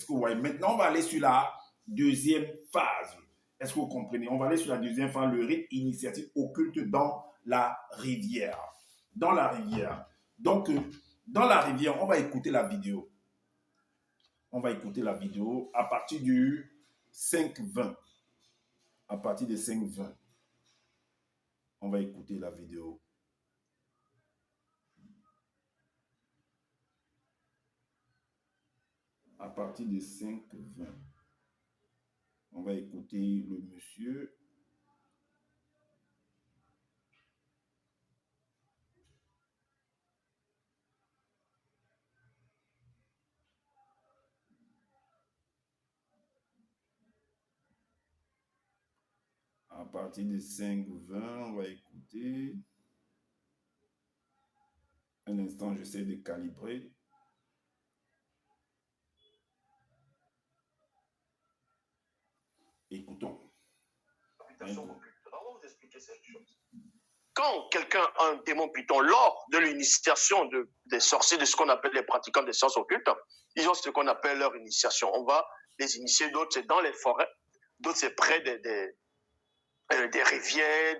que vous voyez? Maintenant, on va aller sur la deuxième phase. Est-ce que vous comprenez? On va aller sur la deuxième phase, le rite initiatique occulte dans la rivière. Dans la rivière. Donc, dans la rivière, on va écouter la vidéo. On va écouter la vidéo à partir du 5-20. À partir de 5-20. On va écouter la vidéo. À partir de 5-20. On va écouter le monsieur. À partir de 5-20, on va écouter. Un instant, j'essaie de calibrer. Écoutons. Quand quelqu'un a un démon python lors de l'initiation des sorciers, de ce qu'on appelle les pratiquants des sciences occultes, ils ont ce qu'on appelle leur initiation. On va les initier, d'autres c'est dans les forêts, d'autres c'est près des rivières,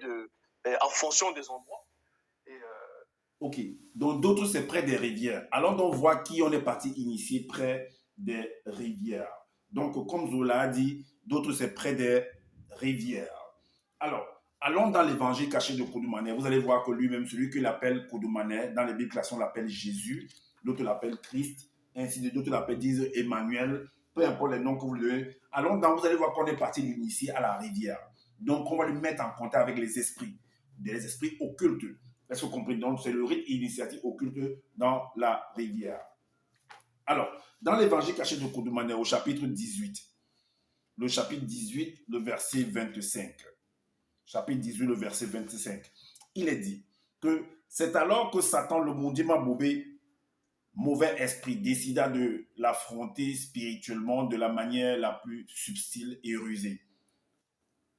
en fonction des endroits. Ok, donc d'autres c'est près des rivières. Alors on voit qui on est parti initier près des rivières. Donc comme Zola a dit, d'autres c'est près des rivières. Alors, allons dans l'évangile caché de Kodoumanet. Vous allez voir que lui-même, celui qu'il appelle Kodoumanet, dans les Bibles classiques, on l'appelle Jésus, d'autres l'appellent Christ, ainsi de d'autres l'appellent, disent Emmanuel, peu importe les noms que vous voulez. Allons dans, vous allez voir qu'on est parti l'initier à la rivière. Donc on va lui mettre en contact avec les esprits, des esprits occultes. Est-ce que vous comprenez? Donc c'est le rite initiatique occulte dans la rivière. Alors, dans l'évangile caché de Kodoumanet, au chapitre 18, le chapitre 18, le verset 25. Chapitre 18, le verset 25. Il est dit que c'est alors que Satan, le mauvais esprit, décida de l'affronter spirituellement de la manière la plus subtile et rusée.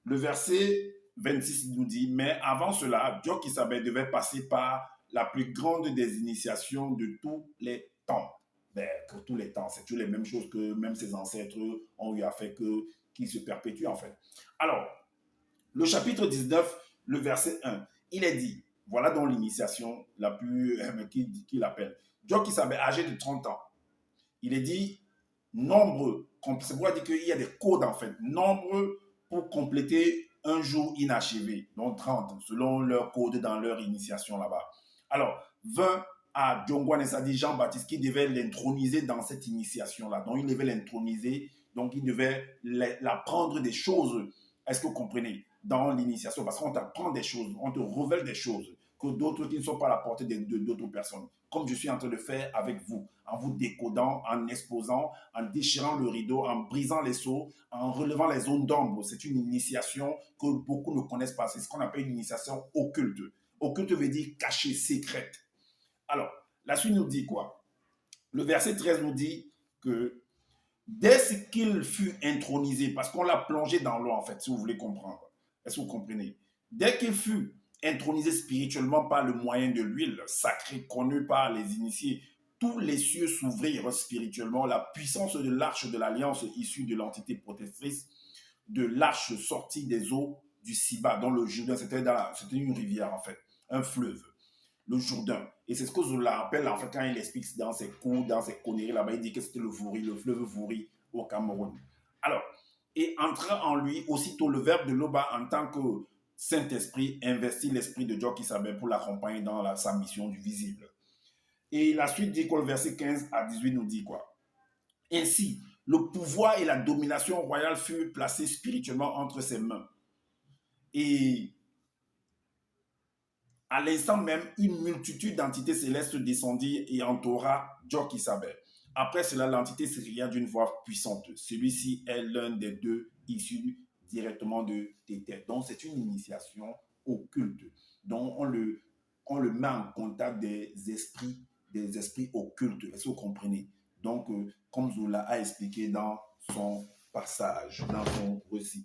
Le verset 26 nous dit, mais avant cela, Djokisabé devait passer par la plus grande des initiations de tous les temps. Pour tous les temps, c'est toujours les mêmes choses que même ses ancêtres ont eu à faire, qui se perpétuent en fait. Alors, le chapitre 19, le verset 1, il est dit, voilà donc l'initiation la plus qu'il appelle. Djokisabé, âgé de 30 ans, il est dit, nombre, c'est pour dire qu'il y a des codes en fait, nombre pour compléter un jour inachevé, donc 30, selon leur code dans leur initiation là-bas. Alors, 20 à Djongwane, c'est-à-dire Jean-Baptiste, qui devait l'introniser dans cette initiation-là. Donc, il devait l'introniser, donc il devait l'apprendre des choses. Est-ce que vous comprenez? Dans l'initiation, parce qu'on t'apprend des choses, on te révèle des choses que d'autres qui ne sont pas à la portée d'autres personnes. Comme je suis en train de faire avec vous, en vous décodant, en exposant, en déchirant le rideau, en brisant les seaux, en relevant les zones d'ombre. C'est une initiation que beaucoup ne connaissent pas. C'est ce qu'on appelle une initiation occulte. Occulte veut dire cachée, secrète. Alors, la suite nous dit quoi? Le verset 13 nous dit que dès qu'il fut intronisé, parce qu'on l'a plongé dans l'eau en fait, si vous voulez comprendre. Est-ce que vous comprenez? Dès qu'il fut intronisé spirituellement par le moyen de l'huile sacrée connue par les initiés, tous les cieux s'ouvrirent spirituellement. La puissance de l'arche de l'alliance issue de l'entité protectrice, de l'arche sortie des eaux du Siba, dont le Jourdain, c'était une rivière en fait, un fleuve, le Jourdain. Et c'est ce que Zola appelle en fait quand il explique dans ses cours, dans ses conneries là-bas, il dit que c'était le Vouri, le fleuve Vouri au Cameroun. Alors, et entra en lui aussitôt le verbe de l'Oba en tant que Saint-Esprit investit l'esprit de Djokisabé pour l'accompagner dans sa mission du visible. Et la suite dit que le verset 15 à 18 nous dit quoi? Ainsi, le pouvoir et la domination royale furent placés spirituellement entre ses mains. Et à l'instant même, une multitude d'entités célestes descendit et entoura Djokisabé. Après cela, l'entité s'écria d'une voix puissante. Celui-ci est l'un des deux issus directement de Tétè. Donc, c'est une initiation occulte. Donc, on le met en contact des esprits occultes. Est-ce que vous comprenez? Donc, comme Zola a expliqué dans son passage, dans son récit.